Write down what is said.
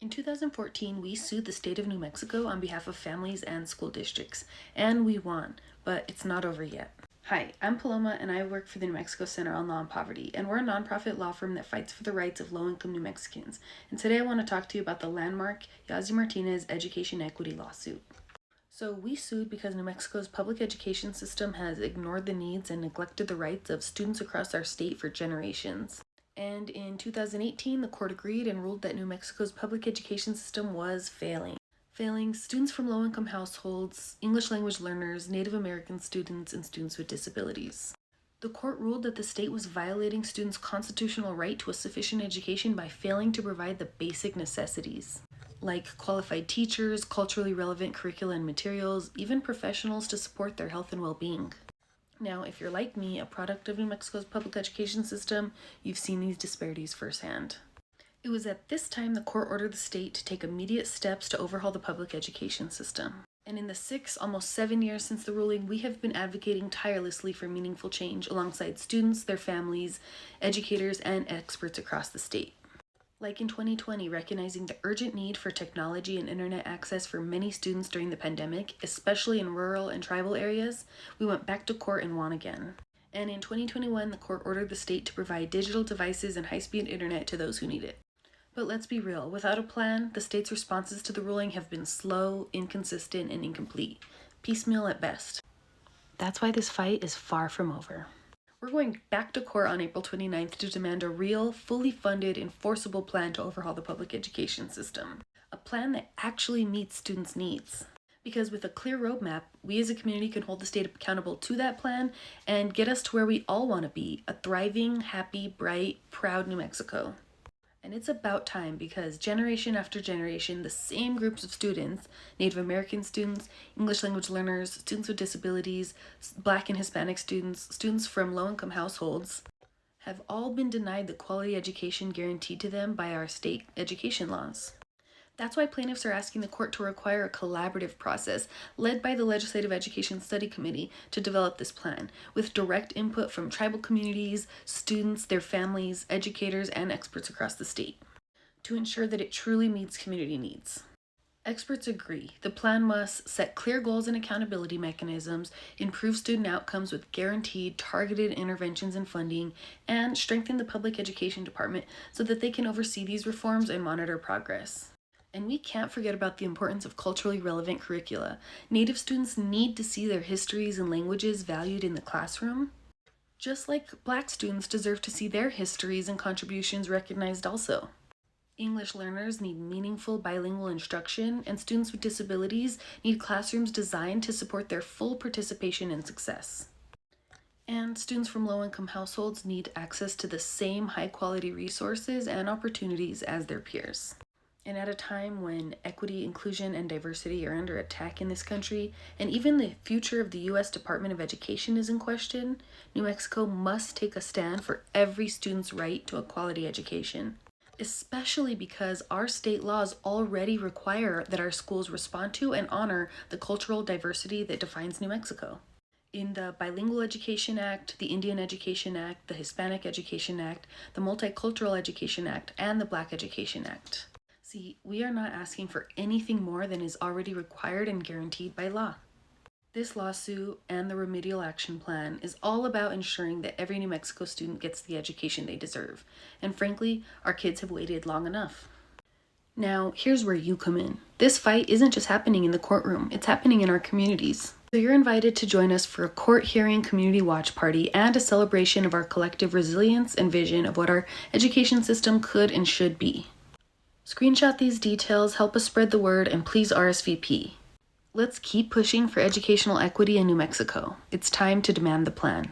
In 2014, we sued the state of New Mexico on behalf of families and school districts, and we won, but it's not over yet. Hi, I'm Paloma, and I work for the New Mexico Center on Law and Poverty, and we're a nonprofit law firm that fights for the rights of low-income New Mexicans. And today I want to talk to you about the landmark Yazzie Martinez education equity lawsuit. So we sued because New Mexico's public education system has ignored the needs and neglected the rights of students across our state for generations. And in 2018, the court agreed and ruled that New Mexico's public education system was failing students from low-income households, English language learners, Native American students, and students with disabilities. The court ruled that the state was violating students' constitutional right to a sufficient education by failing to provide the basic necessities, like qualified teachers, culturally relevant curricula and materials, even professionals to support their health and well-being. Now, if you're like me, a product of New Mexico's public education system, you've seen these disparities firsthand. It was at this time the court ordered the state to take immediate steps to overhaul the public education system. And in the almost 7 years since the ruling, we have been advocating tirelessly for meaningful change alongside students, their families, educators, and experts across the state. Like in 2020, recognizing the urgent need for technology and internet access for many students during the pandemic, especially in rural and tribal areas, we went back to court and won again. And in 2021, the court ordered the state to provide digital devices and high-speed internet to those who need it. But let's be real, without a plan, the state's responses to the ruling have been slow, inconsistent, and incomplete, piecemeal at best. That's why this fight is far from over. We're going back to court on April 29th to demand a real, fully funded, enforceable plan to overhaul the public education system. A plan that actually meets students' needs. Because with a clear roadmap, we as a community can hold the state accountable to that plan and get us to where we all want to be, a thriving, happy, bright, proud New Mexico. And it's about time because generation after generation, the same groups of students, Native American students, English language learners, students with disabilities, Black and Hispanic students, students from low-income households, have all been denied the quality education guaranteed to them by our state education laws. That's why plaintiffs are asking the court to require a collaborative process led by the Legislative Education Study Committee to develop this plan, with direct input from tribal communities, students, their families, educators, and experts across the state, to ensure that it truly meets community needs. Experts agree the plan must set clear goals and accountability mechanisms, improve student outcomes with guaranteed, targeted interventions and funding, and strengthen the public education department so that they can oversee these reforms and monitor progress. And we can't forget about the importance of culturally relevant curricula. Native students need to see their histories and languages valued in the classroom, just like Black students deserve to see their histories and contributions recognized also. English learners need meaningful bilingual instruction, and students with disabilities need classrooms designed to support their full participation and success. And students from low-income households need access to the same high-quality resources and opportunities as their peers. And at a time when equity, inclusion, and diversity are under attack in this country, and even the future of the U.S. Department of Education is in question, New Mexico must take a stand for every student's right to a quality education, especially because our state laws already require that our schools respond to and honor the cultural diversity that defines New Mexico. In the Bilingual Education Act, the Indian Education Act, the Hispanic Education Act, the Multicultural Education Act, and the Black Education Act. See, we are not asking for anything more than is already required and guaranteed by law. This lawsuit and the Remedial Action Plan is all about ensuring that every New Mexico student gets the education they deserve. And frankly, our kids have waited long enough. Now, here's where you come in. This fight isn't just happening in the courtroom, it's happening in our communities. So you're invited to join us for a court hearing community watch party and a celebration of our collective resilience and vision of what our education system could and should be. Screenshot these details, help us spread the word, and please RSVP. Let's keep pushing for educational equity in New Mexico. It's time to demand the plan.